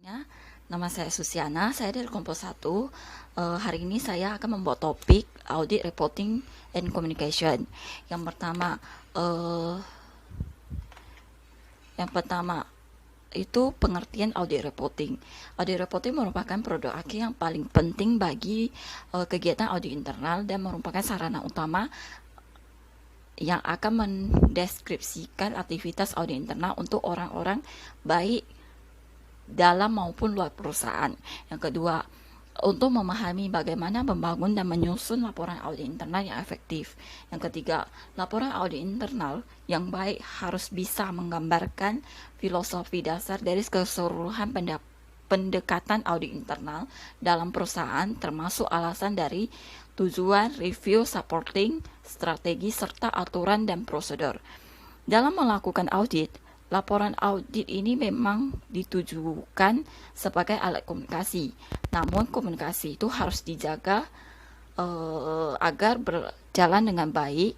Ya, nama saya Susiana, saya dari Kompos 1. Hari ini saya akan membuat topik Audit Reporting and Communication. Yang pertama, eh, yang pertama itu pengertian audit reporting. Audit reporting merupakan produk akhir yang paling penting bagi kegiatan audit internal dan merupakan sarana utama yang akan mendeskripsikan aktivitas audit internal untuk orang-orang baik dalam maupun luar perusahaan. Yang kedua, untuk memahami bagaimana membangun dan menyusun laporan audit internal yang efektif. Yang ketiga, laporan audit internal yang baik harus bisa menggambarkan filosofi dasar dari keseluruhan pendekatan audit internal dalam perusahaan, termasuk alasan dari tujuan, review, supporting, strategi, serta aturan dan prosedur. Dalam melakukan audit, laporan audit ini memang ditujukan sebagai alat komunikasi. Namun komunikasi itu harus dijaga agar berjalan dengan baik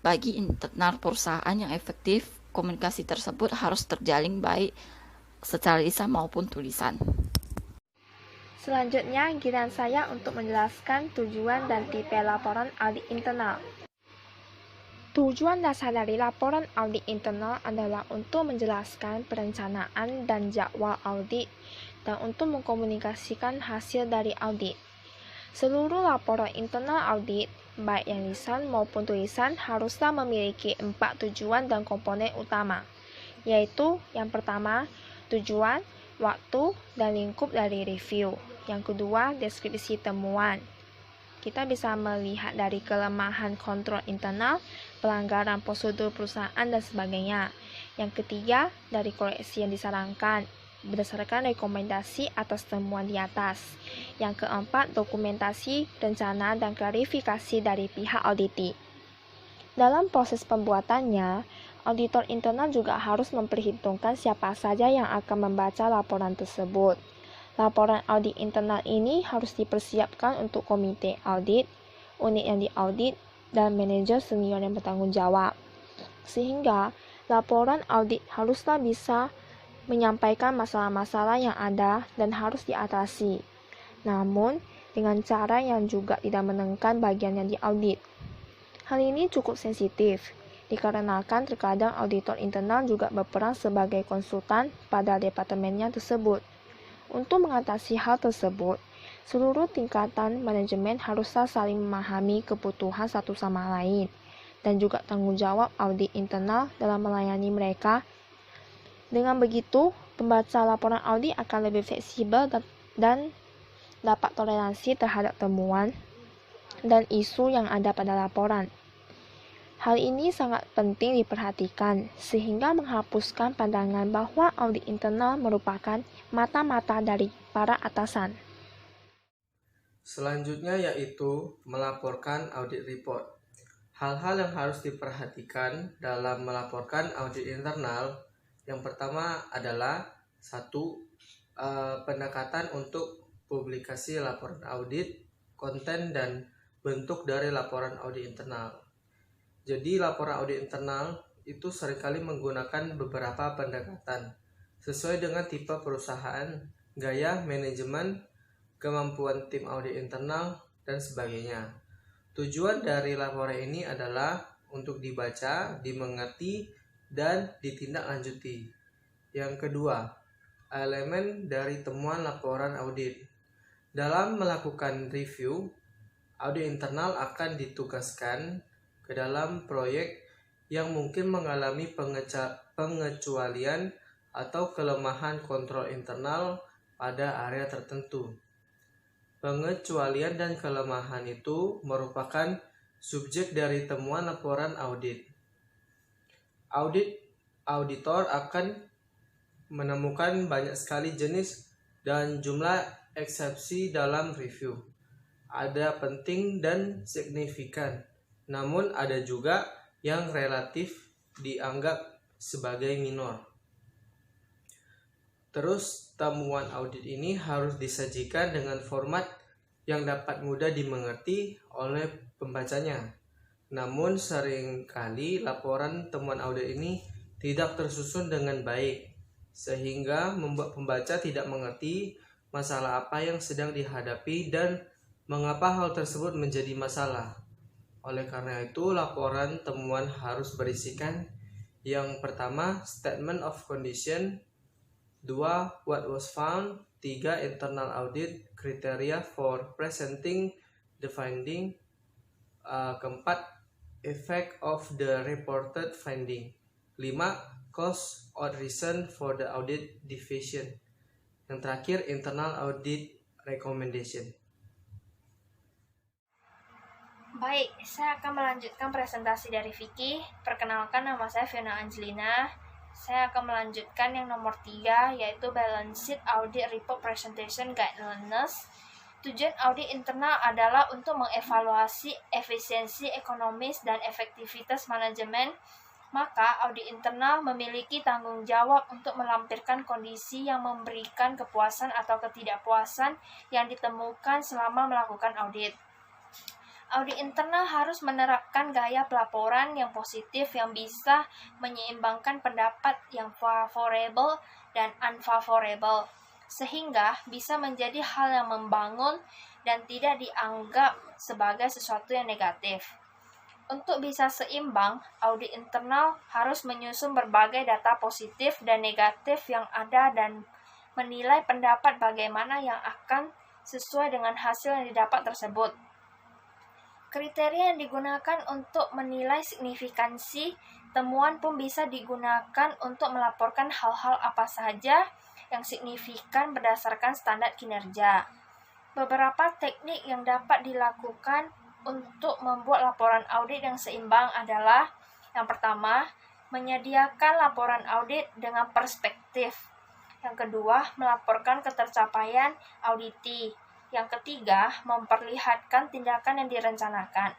bagi internal perusahaan yang efektif. Komunikasi tersebut harus terjalin baik secara lisan maupun tulisan. Selanjutnya, giliran saya untuk menjelaskan tujuan dan tipe laporan audit internal. Tujuan dasar dari laporan audit internal adalah untuk menjelaskan perencanaan dan jadwal audit dan untuk mengkomunikasikan hasil dari audit. Seluruh laporan internal audit, baik yang lisan maupun tulisan, haruslah memiliki 4 tujuan dan komponen utama, yaitu yang pertama, tujuan, waktu, dan lingkup dari review. Yang kedua, deskripsi temuan. Kita bisa melihat dari kelemahan kontrol internal, pelanggaran prosedur perusahaan, dan sebagainya. Yang ketiga, dari koreksi yang disarankan berdasarkan rekomendasi atas temuan di atas. Yang keempat, dokumentasi, rencana, dan klarifikasi dari pihak auditi. Dalam proses pembuatannya, auditor internal juga harus memperhitungkan siapa saja yang akan membaca laporan tersebut. Laporan audit internal ini harus dipersiapkan untuk komite audit, unit yang diaudit, dan manajer senior yang bertanggung jawab. Sehingga, laporan audit haruslah bisa menyampaikan masalah-masalah yang ada dan harus diatasi. Namun, dengan cara yang juga tidak menekan bagian yang diaudit. Hal ini cukup sensitif, dikarenakan terkadang auditor internal juga berperan sebagai konsultan pada departemennya tersebut. Untuk mengatasi hal tersebut, seluruh tingkatan manajemen haruslah saling memahami kebutuhan satu sama lain dan juga tanggung jawab audit internal dalam melayani mereka. Dengan begitu, pembaca laporan audit akan lebih fleksibel dan dapat toleransi terhadap temuan dan isu yang ada pada laporan. Hal ini sangat penting diperhatikan, sehingga menghapuskan pandangan bahwa audit internal merupakan mata-mata dari para atasan. Selanjutnya yaitu melaporkan audit report. Hal-hal yang harus diperhatikan dalam melaporkan audit internal, yang pertama adalah pendekatan untuk publikasi laporan audit, konten dan bentuk dari laporan audit internal. Jadi laporan audit internal itu seringkali menggunakan beberapa pendekatan sesuai dengan tipe perusahaan, gaya manajemen, kemampuan tim audit internal, dan sebagainya. Tujuan dari laporan ini adalah untuk dibaca, dimengerti, dan ditindaklanjuti. Yang kedua, elemen dari temuan laporan audit. Dalam melakukan review, audit internal akan ditugaskan ke dalam proyek yang mungkin mengalami pengecualian atau kelemahan kontrol internal pada area tertentu. Pengecualian dan kelemahan itu merupakan subjek dari temuan laporan audit. Auditor akan menemukan banyak sekali jenis dan jumlah eksepsi dalam review. Ada penting dan signifikan, namun ada juga yang relatif dianggap sebagai minor. Terus temuan audit ini harus disajikan dengan format yang dapat mudah dimengerti oleh pembacanya. Namun seringkali laporan temuan audit ini tidak tersusun dengan baik, sehingga membuat pembaca tidak mengerti masalah apa yang sedang dihadapi dan mengapa hal tersebut menjadi masalah. Oleh karena itu, laporan temuan harus berisikan yang pertama, statement of condition, 2. What was found, 3. Internal audit, criteria for presenting the finding, keempat, effect of the reported finding, 5. Cause or reason for the audit deviation, yang terakhir, internal audit recommendation. Baik, saya akan melanjutkan presentasi dari Vicky. Perkenalkan, nama saya Fiona Angelina. Saya akan melanjutkan yang nomor 3, yaitu Balance Sheet Audit Report Presentation Guidelines. Tujuan audit internal adalah untuk mengevaluasi efisiensi ekonomis dan efektivitas manajemen. Maka, audit internal memiliki tanggung jawab untuk melampirkan kondisi yang memberikan kepuasan atau ketidakpuasan yang ditemukan selama melakukan audit. Audit internal harus menerapkan gaya pelaporan yang positif yang bisa menyeimbangkan pendapat yang favorable dan unfavorable, sehingga bisa menjadi hal yang membangun dan tidak dianggap sebagai sesuatu yang negatif. Untuk bisa seimbang, audit internal harus menyusun berbagai data positif dan negatif yang ada dan menilai pendapat bagaimana yang akan sesuai dengan hasil yang didapat tersebut. Kriteria yang digunakan untuk menilai signifikansi temuan pun bisa digunakan untuk melaporkan hal-hal apa saja yang signifikan berdasarkan standar kinerja. Beberapa teknik yang dapat dilakukan untuk membuat laporan audit yang seimbang adalah: yang pertama, menyediakan laporan audit dengan perspektif. Yang kedua, melaporkan ketercapaian auditi. Yang ketiga, memperlihatkan tindakan yang direncanakan.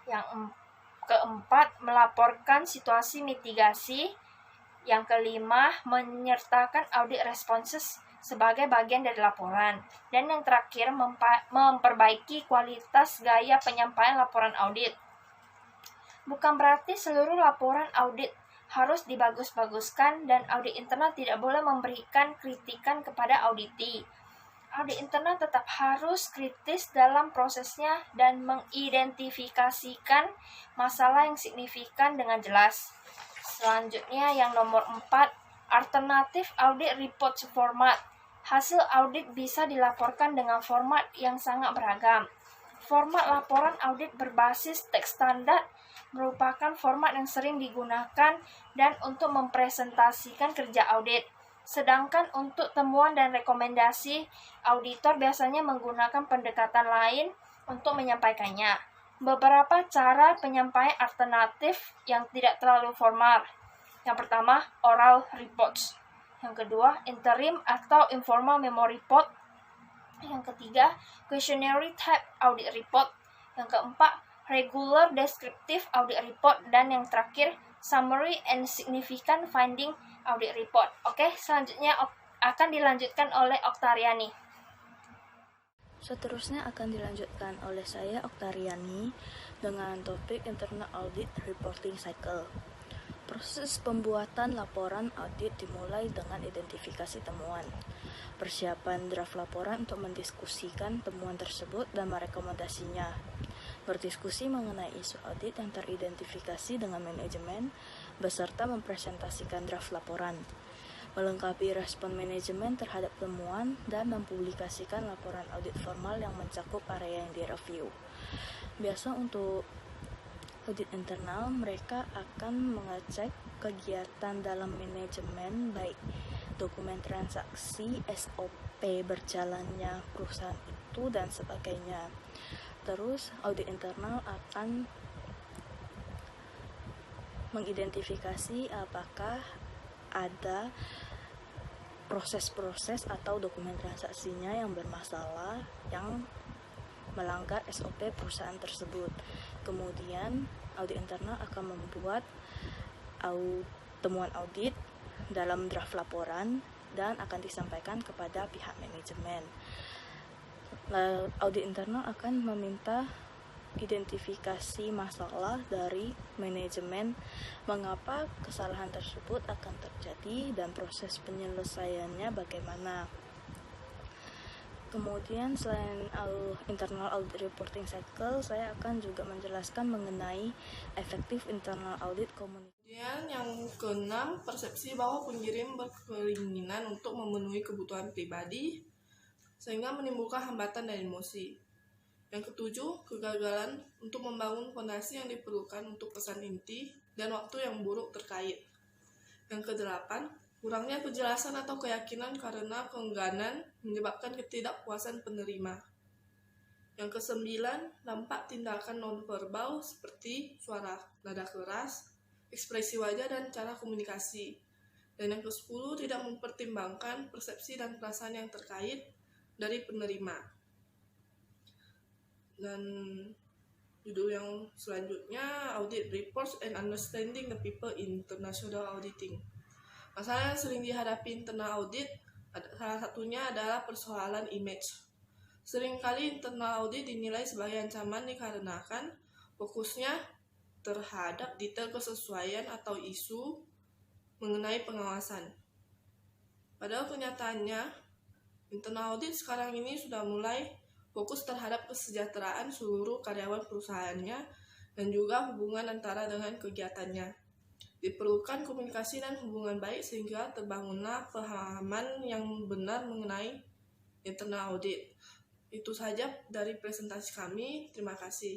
Yang keempat, melaporkan situasi mitigasi. Yang kelima, menyertakan audit responses sebagai bagian dari laporan. Dan yang terakhir, memperbaiki kualitas gaya penyampaian laporan audit. Bukan berarti seluruh laporan audit harus dibagus-baguskan dan audit internal tidak boleh memberikan kritikan kepada auditi. Audit internal tetap harus kritis dalam prosesnya dan mengidentifikasikan masalah yang signifikan dengan jelas. Selanjutnya yang nomor 4, alternatif audit report format. Hasil audit bisa dilaporkan dengan format yang sangat beragam. Format laporan audit berbasis teks standar merupakan format yang sering digunakan dan untuk mempresentasikan kerja audit. Sedangkan untuk temuan dan rekomendasi, auditor biasanya menggunakan pendekatan lain untuk menyampaikannya. Beberapa cara penyampaian alternatif yang tidak terlalu formal. Yang pertama, oral reports. Yang kedua, interim atau informal memo report. Yang ketiga, questionnaire type audit report. Yang keempat, regular descriptive audit report. Dan yang terakhir, summary and significant finding audit report. Oke, selanjutnya akan dilanjutkan oleh Oktariani. Seterusnya akan dilanjutkan oleh saya, Oktariani, dengan topik Internal Audit Reporting Cycle. Proses pembuatan laporan audit dimulai dengan identifikasi temuan, persiapan draft laporan untuk mendiskusikan temuan tersebut dan merekomendasinya, berdiskusi mengenai isu audit yang teridentifikasi dengan manajemen, beserta mempresentasikan draft laporan, melengkapi respon manajemen terhadap temuan, dan mempublikasikan laporan audit formal yang mencakup area yang direview. Biasa untuk audit internal, mereka akan mengecek kegiatan dalam manajemen, baik dokumen transaksi, SOP berjalannya perusahaan itu, dan sebagainya. Terus, audit internal akan mengidentifikasi apakah ada proses-proses atau dokumen transaksinya yang bermasalah yang melanggar SOP perusahaan tersebut. Kemudian audit internal akan membuat temuan audit dalam draft laporan dan akan disampaikan kepada pihak manajemen. Audit internal akan meminta identifikasi masalah dari manajemen, mengapa kesalahan tersebut akan terjadi, dan proses penyelesaiannya bagaimana. Kemudian selain internal audit reporting cycle, saya akan juga menjelaskan mengenai efektif internal audit komunikasi. Kemudian yang keenam, persepsi bahwa pengirim berkeinginan untuk memenuhi kebutuhan pribadi sehingga menimbulkan hambatan dan emosi. Yang ketujuh, kegagalan untuk membangun fondasi yang diperlukan untuk pesan inti dan waktu yang buruk terkait. Yang kedelapan, kurangnya penjelasan atau keyakinan karena keengganan menyebabkan ketidakpuasan penerima. Yang kesembilan, dampak tindakan nonverbal seperti suara nada keras, ekspresi wajah, dan cara komunikasi. Dan yang ke-10, tidak mempertimbangkan persepsi dan perasaan yang terkait dari penerima. Dan judul yang selanjutnya, Audit Reports and Understanding the People in International Auditing. Masalah yang sering dihadapi internal audit, salah satunya adalah persoalan image. Seringkali internal audit dinilai sebagai ancaman dikarenakan fokusnya terhadap detail kesesuaian atau isu mengenai pengawasan. Padahal kenyataannya, internal audit sekarang ini sudah mulai fokus terhadap kesejahteraan seluruh karyawan perusahaannya dan juga hubungan antara dengan kegiatannya. Diperlukan komunikasi dan hubungan baik sehingga terbangunlah pemahaman yang benar mengenai internal audit. Itu saja dari presentasi kami. Terima kasih.